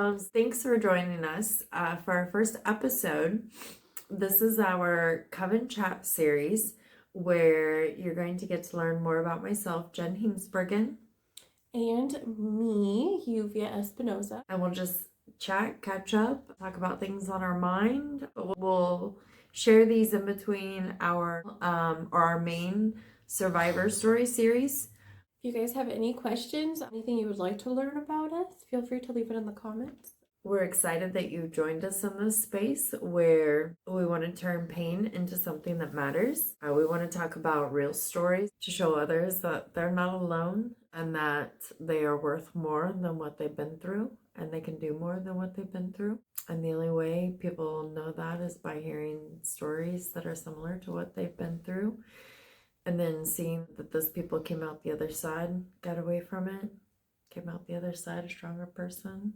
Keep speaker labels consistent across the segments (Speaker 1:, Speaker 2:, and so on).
Speaker 1: loves. Thanks for joining us for our first episode. This is our Coven Chat series where you're going to get to learn more about myself, Jen Heemsbergen.
Speaker 2: And me, Yuvia Espinoza.
Speaker 1: And we'll just chat, catch up, talk about things on our mind. We'll share these in between our main Survivor Story series.
Speaker 2: If you guys have any questions, anything you would like to learn about us, feel free to leave it in the comments.
Speaker 1: We're excited that you joined us in this space where we want to turn pain into something that matters. We want to talk about real stories to show others that they're not alone and that they are worth more than what they've been through and they can do more than what they've been through. And the only way people know that is by hearing stories that are similar to what they've been through. And then seeing that those people came out the other side, got away from it, came out the other side a stronger person.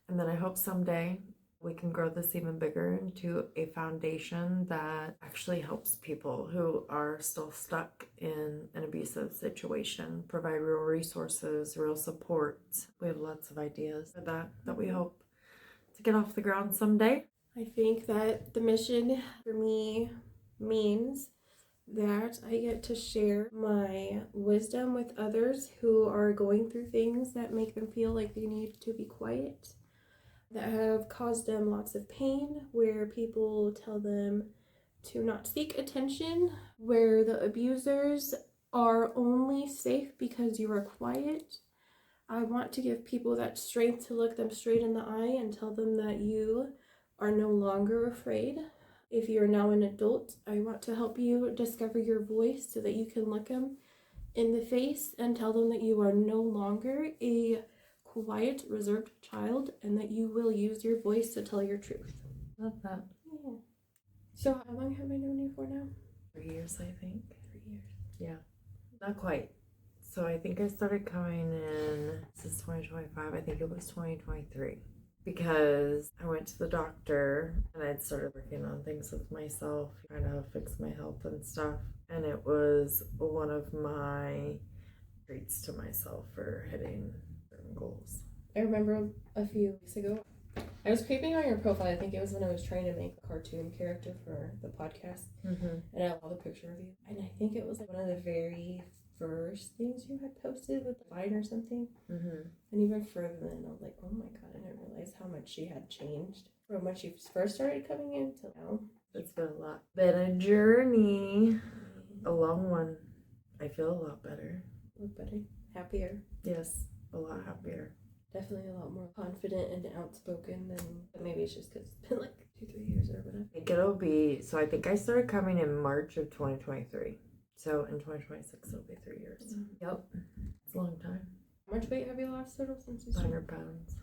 Speaker 1: And then I hope someday we can grow this even bigger into a foundation that actually helps people who are still stuck in an abusive situation, provide real resources, real support. We have lots of ideas for that we hope to get off the ground someday.
Speaker 2: I think that the mission for me means that I get to share my wisdom with others who are going through things that make them feel like they need to be quiet, that have caused them lots of pain, where people tell them to not seek attention, where the abusers are only safe because you are quiet. I want to give people that strength to look them straight in the eye and tell them that you are no longer afraid. If you're now an adult, I want to help you discover your voice so that you can look them in the face and tell them that you are no longer a quiet, reserved child and that you will use your voice to tell your truth.
Speaker 1: Love that.
Speaker 2: Yeah. So how long have I known you for now?
Speaker 1: 3 years, I think.
Speaker 2: 3 years.
Speaker 1: Yeah. Not quite. So I think I started coming in, this is 2025, I think it was 2023. Because I went to the doctor and I'd started working on things with myself, trying to fix my health and stuff. And it was one of my treats to myself for hitting certain goals.
Speaker 2: I remember a few weeks ago, I was creeping on your profile. I think it was when I was trying to make a cartoon character for the podcast. And I saw the picture of you. And I think it was like one of the very first things you had posted with the Vine or something. And even further than, I was like, oh my god, I didn't realize how much she had changed from when she first started coming in till now.
Speaker 1: It's been a lot. Been a journey. A long one. I feel a lot better.
Speaker 2: Look better. Happier.
Speaker 1: Yes, a lot happier.
Speaker 2: Definitely a lot more confident and outspoken than, but maybe it's just because it's been like 2-3 years or whatever.
Speaker 1: I think it'll be, so I think I started coming in March of 2023. So in 2026, it'll be 3 years. Yep. It's a long time.
Speaker 2: How much weight have you lost total since you started?
Speaker 1: 100 pounds.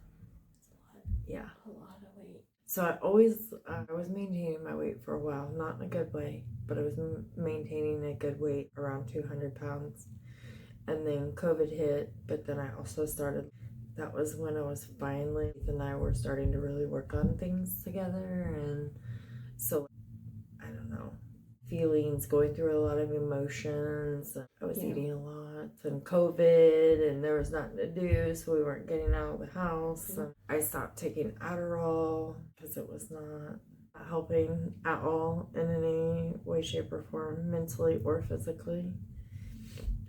Speaker 2: That's a lot.
Speaker 1: Yeah.
Speaker 2: A lot of weight.
Speaker 1: So I was maintaining my weight for a while, not in a good way, but I was maintaining a good weight around 200 pounds. And then COVID hit, but then I also started, that was when I was finally, Ethan and I were starting to really work on things together. And so, I don't know, feelings, going through a lot of emotions. I was eating a lot, and COVID, and there was nothing to do, so we weren't getting out of the house. And I stopped taking Adderall because it was not helping at all in any way, shape, or form, mentally or physically.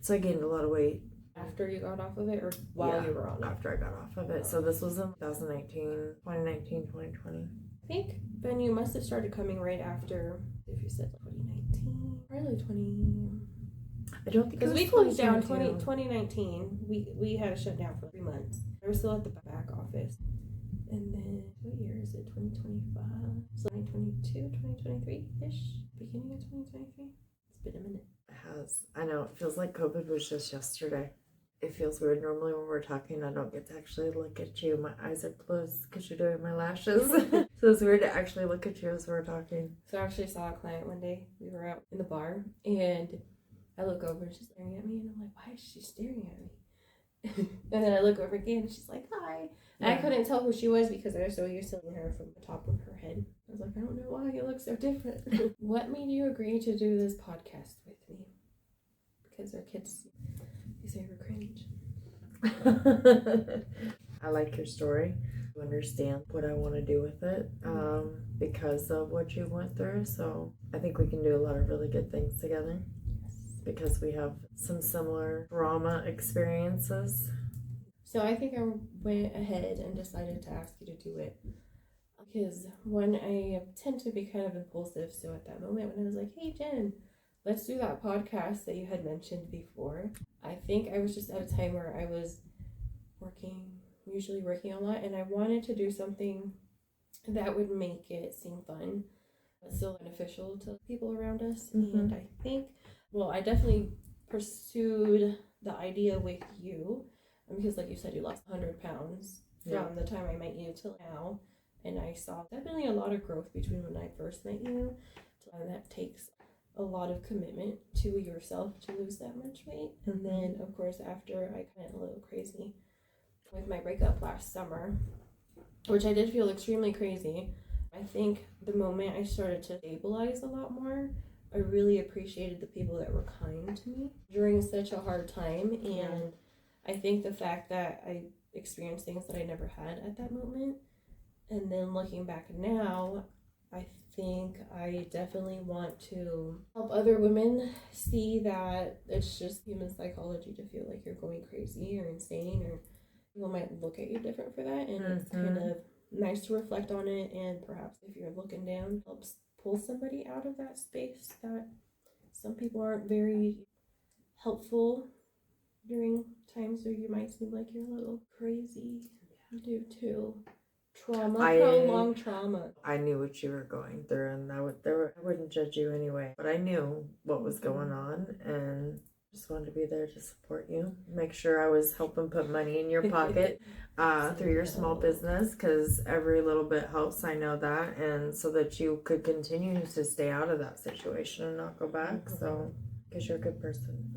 Speaker 1: So I gained a lot of weight.
Speaker 2: After you got off of it, or while you were on it?
Speaker 1: After I got off of it. So this was in 2019, 2020.
Speaker 2: I think then you must have started coming right after, if you said 2019, probably 20.
Speaker 1: I don't think it was,
Speaker 2: because we closed down
Speaker 1: 2019.
Speaker 2: 2019. We had to shut down for 3 months. I was still at the back office. And then, what year is it? 2025? So 2022, 2023-ish? Beginning of 2023? It's been a minute.
Speaker 1: It has. I know. It feels like COVID was just yesterday. It feels weird. Normally when we're talking, I don't get to actually look at you. My eyes are closed because you're doing my lashes. So it's weird to actually look at you as we're talking.
Speaker 2: So I actually saw a client one day. We were out in the bar, and I look over and she's staring at me, and I'm like, why is she staring at me? And then I look over again, and she's like, hi. And I couldn't tell who she was because I was so used to seeing her from the top of her head. I was like, I don't know why you look so different. What made you agree to do this podcast with me? Because our kids, they say we're cringe.
Speaker 1: I like your story. You understand what I want to do with it because of what you went through. So I think we can do a lot of really good things together because we have some similar trauma experiences.
Speaker 2: So I think I went ahead and decided to ask you to do it because when I tend to be kind of impulsive. So at that moment when I was like, hey Jen, let's do that podcast that you had mentioned before. I think I was just at a time where I was usually working a lot, and I wanted to do something that would make it seem fun but still beneficial to people around us. And I think, well, I definitely pursued the idea with you because, like you said, you lost 100 pounds from the time I met you till now, and I saw definitely a lot of growth between when I first met you, and that takes a lot of commitment to yourself to lose that much weight. And then, of course, after I went a little crazy with my breakup last summer, which I did feel extremely crazy, I think the moment I started to stabilize a lot more, I really appreciated the people that were kind to me during such a hard time. And I think the fact that I experienced things that I never had at that moment, and then looking back now, I think I definitely want to help other women see that it's just human psychology to feel like you're going crazy or insane, or people might look at you different for that, and it's kind of nice to reflect on it, and perhaps if you're looking down, helps pull somebody out of that space that some people aren't very helpful during times where you might seem like you're a little crazy due to prolonged trauma.
Speaker 1: I knew what you were going through, and I wouldn't judge you anyway, but I knew what was going on, and just wanted to be there to support you, make sure I was helping put money in your pocket through your small business, because every little bit helps. I know that, and so that you could continue to stay out of that situation and not go back. So because you're a good person.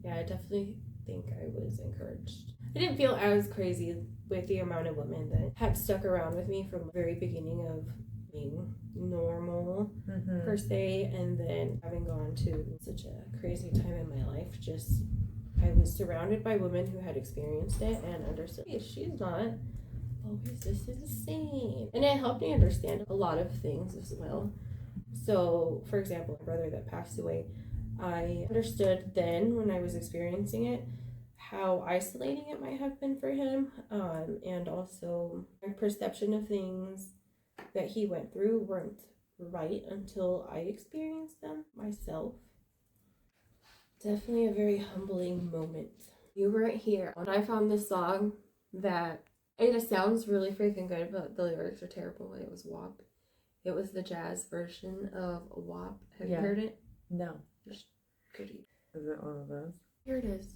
Speaker 2: Yeah, I definitely think I was encouraged. I didn't feel as crazy with the amount of women that had stuck around with me from the very beginning of being normal per se, and then having gone to such a crazy time in my life, just I was surrounded by women who had experienced it and understood, hey, she's not always this is the same, and it helped me understand a lot of things as well. So for example, my brother that passed away, I understood then when I was experiencing it how isolating it might have been for him, and also my perception of things that he went through weren't right until I experienced them myself. Definitely a very humbling moment. You weren't here when I found this song that it sounds really freaking good, but the lyrics are terrible. It was WAP. It was the jazz version of WAP. Have you heard it?
Speaker 1: No.
Speaker 2: Just goody.
Speaker 1: Is it one of those?
Speaker 2: Here it is.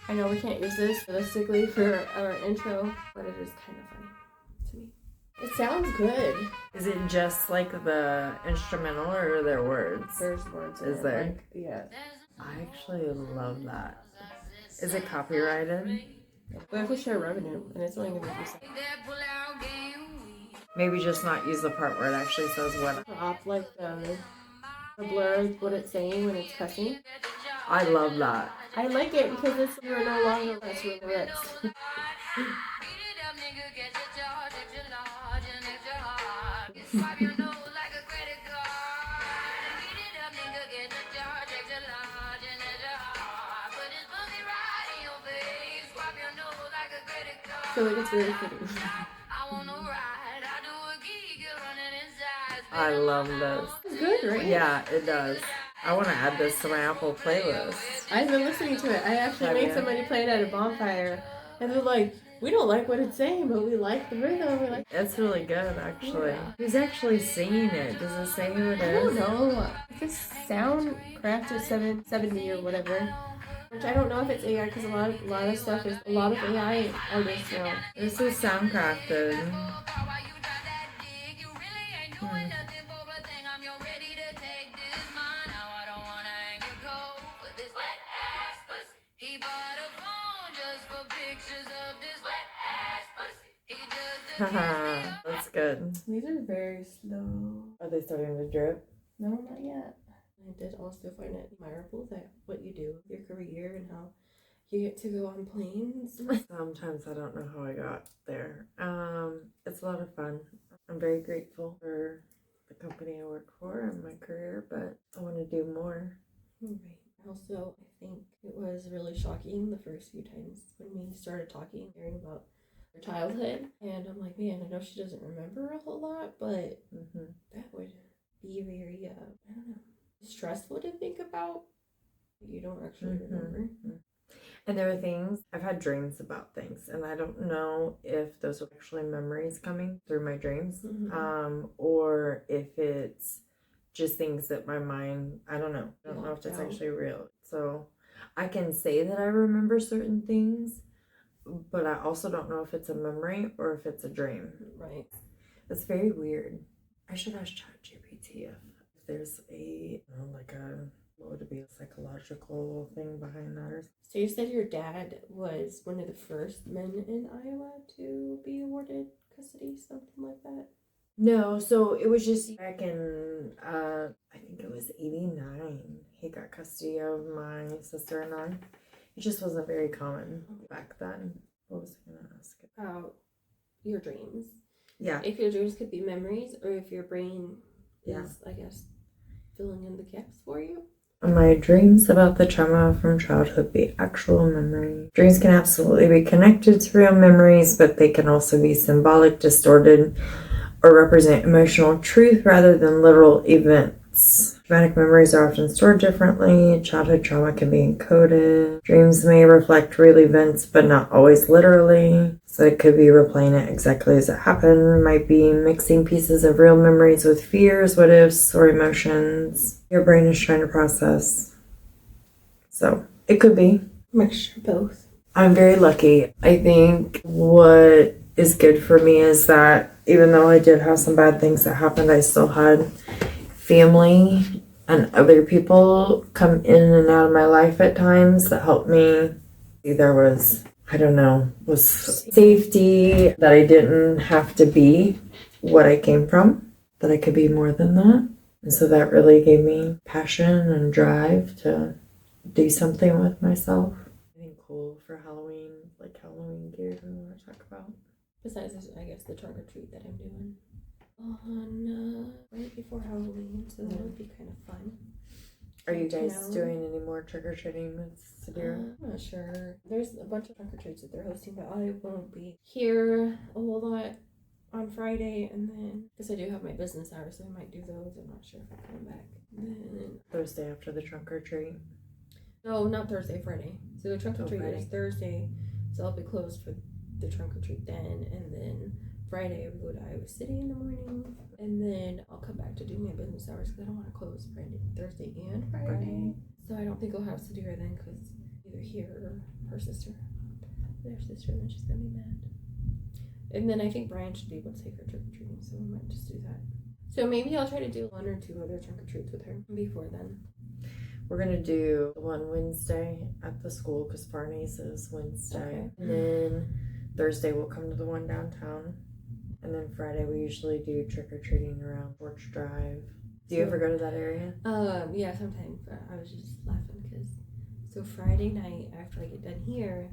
Speaker 2: I know we can't use this realistically for our intro, but it is kind of funny to me. It sounds good.
Speaker 1: Is it just like the instrumental, or are there words?
Speaker 2: There's words in
Speaker 1: Is
Speaker 2: it.
Speaker 1: there?
Speaker 2: Like, yeah.
Speaker 1: I actually love that. Is it copyrighted?
Speaker 2: We have to share revenue, and it's only going to be a second.
Speaker 1: Maybe just not use the part where it actually says what.
Speaker 2: Crop like the blur what it's saying when it's cussing.
Speaker 1: I love that.
Speaker 2: I like it because it's you're no longer less with the lips. So like it's really fitting.
Speaker 1: I love this.
Speaker 2: It's good, right?
Speaker 1: Yeah, it does. I want to add this to my Apple playlist.
Speaker 2: I've been listening to it. I actually made somebody play it at a bonfire, and they're like, "We don't like what it's saying, but we like the rhythm." We're like,
Speaker 1: it's really good, actually. Yeah. Who's actually singing it? Does it say who it is?
Speaker 2: I don't know. It's a sound crafted 770 or whatever. Which I don't know if it's AI, because a lot of stuff is a lot of AI artists now.
Speaker 1: This is soundcrafted. Haha, that's good.
Speaker 2: These are very slow.
Speaker 1: Are they starting to drip?
Speaker 2: No, not yet. I did also find it admirable that what you do with your career and how You get to go on planes.
Speaker 1: Sometimes I don't know how I got there. It's a lot of fun. I'm very grateful for the company I work for and my career, but I want to do more.
Speaker 2: Right. Also, I think it was really shocking the first few times when we started talking, hearing about her childhood. And I'm like, man, I know she doesn't remember a whole lot, but that would be very, I don't know, stressful to think about. You don't actually remember.
Speaker 1: And there are things, I've had dreams about things, and I don't know if those are actually memories coming through my dreams, or if it's just things that my mind, I don't know. I don't know if that's actually real. So I can say that I remember certain things, but I also don't know if it's a memory or if it's a dream.
Speaker 2: Right.
Speaker 1: It's very weird. I should ask ChatGPT if there's a, like a, what would it be, a psychological thing behind that or something.
Speaker 2: So you said your dad was one of the first men in Iowa to be awarded custody, something like that?
Speaker 1: No, so it was just back in, I think it was 89. He got custody of my sister and I. It just wasn't very common back then. What was I going to ask?
Speaker 2: About your dreams.
Speaker 1: Yeah.
Speaker 2: If your dreams could be memories, or if your brain is, I guess, filling in the gaps for you.
Speaker 1: My dreams about the trauma from childhood be actual memory. Dreams can absolutely be connected to real memories, but they can also be symbolic, distorted, or represent emotional truth rather than literal events. Traumatic memories are often stored differently. Childhood trauma can be encoded. Dreams may reflect real events, but not always literally. So it could be replaying it exactly as it happened. Might be mixing pieces of real memories with fears, what ifs, or emotions your brain is trying to process. So it could be.
Speaker 2: Mixture both.
Speaker 1: I'm very lucky. I think what is good for me is that even though I did have some bad things that happened, I still had family and other people come in and out of my life at times that helped me. There was, I don't know, was safety, that I didn't have to be what I came from, that I could be more than that. And so that really gave me passion and drive to do something with myself. Anything cool for Halloween, like Halloween gear we want to talk about?
Speaker 2: Besides this, I guess the trunk or treat that I'm doing on right before Halloween, so that would be kind of fun.
Speaker 1: Are you guys doing any more trick-or-treating with Sadira?
Speaker 2: I'm not sure. There's a bunch of trunk or treats that they're hosting, but I won't be here a whole lot on Friday, and then because I do have my business hours, so I might do those. I'm not sure if I'm coming back. And then
Speaker 1: Thursday after the trunk-or-treat?
Speaker 2: No, not Thursday, Friday. So the trunk or treat is Thursday, so I'll be closed for the trunk or treat then, and then Friday we go to Iowa City in the morning, and then I'll come back to do my business hours because I don't want to close Thursday and Friday. So I don't think I'll have Sadira then, because either here or her sister, their sister, then she's gonna be mad. And then I think Brian should be able to take her trick or treating, so we might just do that. So maybe I'll try to do 1 or 2 other trunk or treats with her before then.
Speaker 1: We're going to do one Wednesday at the school because Farney's is Wednesday. And then Thursday we'll come to the one downtown. And then Friday we usually do trick-or-treating around Porch Drive. Do you ever go to that area?
Speaker 2: Yeah, sometimes. But I was just laughing because so Friday night after I get done here,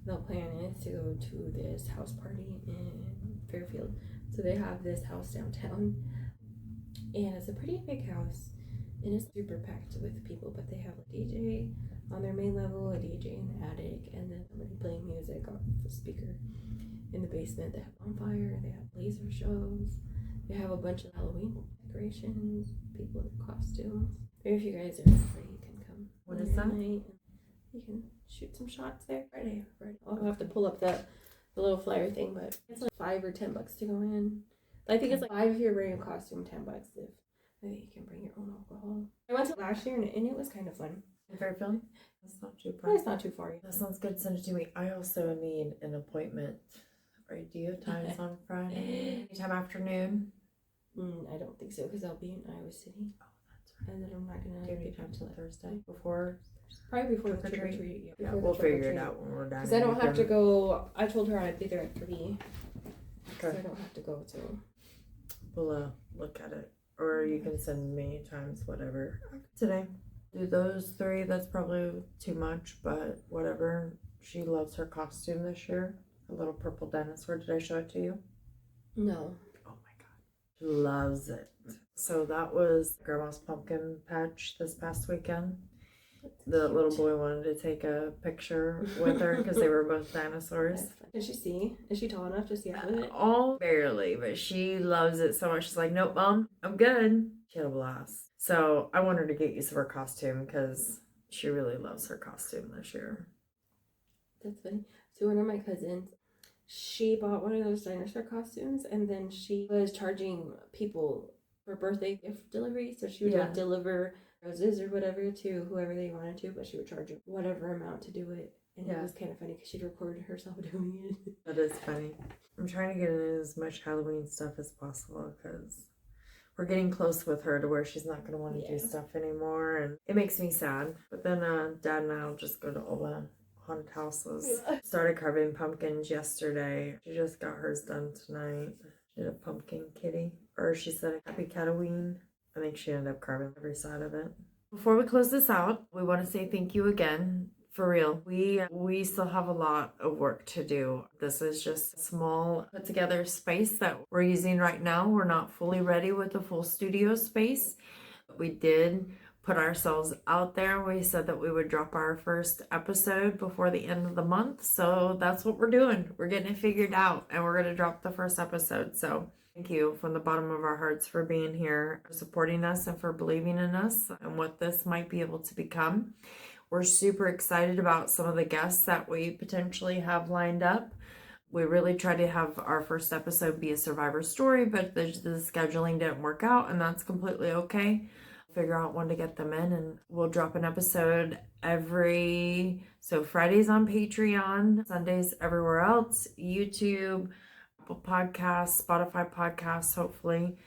Speaker 2: the plan is to go to this house party in Fairfield. So they have this house downtown, and it's a pretty big house. And it's super packed with people, but they have a DJ on their main level, a DJ in the attic, and then somebody playing music off the speaker in the basement. They have bonfire, they have laser shows, they have a bunch of Halloween decorations, people in costumes. Maybe if you guys are free, you can come.
Speaker 1: What is that?
Speaker 2: You can shoot some shots there Friday. I'll have to pull up the little flyer thing, but it's like $5 or $10 to go in. I think it's like $5 if you're wearing a costume, $10 if I think you can bring your own alcohol. I went to last year and it was kind of fun.
Speaker 1: In Fairfield? That's not too far.
Speaker 2: It's not too far.
Speaker 1: That sounds good. Send it to me. I also need an appointment. Right, do you have times on Friday? Anytime afternoon?
Speaker 2: I don't think so because I'll be in Iowa City.
Speaker 1: Oh, that's right.
Speaker 2: And then I'm not gonna.
Speaker 1: Do you have any time till Thursday? Before?
Speaker 2: Probably before the trick or treat.
Speaker 1: Yeah, we'll figure it out when we're done.
Speaker 2: Because I don't have to go. I told her I'd be there at 3. So I don't have to go till.
Speaker 1: We'll look at it. Or you can send me times, whatever, today. do those three. That's probably too much, but whatever. She loves her costume this year. A little purple dinosaur. Did I show it to you?
Speaker 2: No.
Speaker 1: Oh my god. She loves it. So that was Grandma's pumpkin patch this past weekend. The little boy wanted to take a picture with her because they were both dinosaurs.
Speaker 2: Can she see? Is she tall enough to see out of it?
Speaker 1: All barely, but she loves it so much. She's like, nope, Mom, I'm good. She had a blast. So I want her to get use of her costume because she really loves her costume this year.
Speaker 2: That's funny. So one of my cousins, she bought one of those dinosaur costumes, and then she was charging people for birthday gift delivery. So she would like deliver roses or whatever to whoever they wanted to, but she would charge whatever amount to do it. And it was kind of funny because she'd recorded herself doing it.
Speaker 1: That is funny. I'm trying to get in as much Halloween stuff as possible because we're getting close with her to where she's not going to want to do stuff anymore. And it makes me sad. But then Dad and I will just go to all the haunted houses. Started carving pumpkins yesterday. She just got hers done tonight. She did a pumpkin kitty. Or she said happy Cataween. I think she ended up carving every side of it. Before we close this out, we want to say thank you again. For real, we still have a lot of work to do. This is just a small put together space that we're using right now. We're not fully ready with the full studio space. We did put ourselves out there. We said that we would drop our first episode before the end of the month. So that's what we're doing. We're getting it figured out and we're going to drop the first episode. So thank you from the bottom of our hearts for being here, for supporting us, and for believing in us and what this might be able to become. We're super excited about some of the guests that we potentially have lined up. We really tried to have our first episode be a survivor story, but the scheduling didn't work out, and that's completely okay. Figure out when to get them in, and we'll drop an episode so Fridays on Patreon, Sundays everywhere else, YouTube, Apple Podcasts, Spotify Podcasts, hopefully.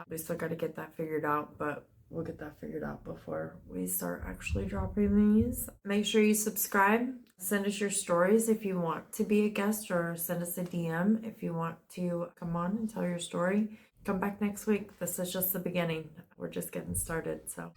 Speaker 1: We still got to get that figured out, but we'll get that figured out before we start actually dropping these. Make sure you subscribe. Send us your stories if you want to be a guest, or send us a DM if you want to come on and tell your story. Come back next week. This is just the beginning. We're just getting started, so.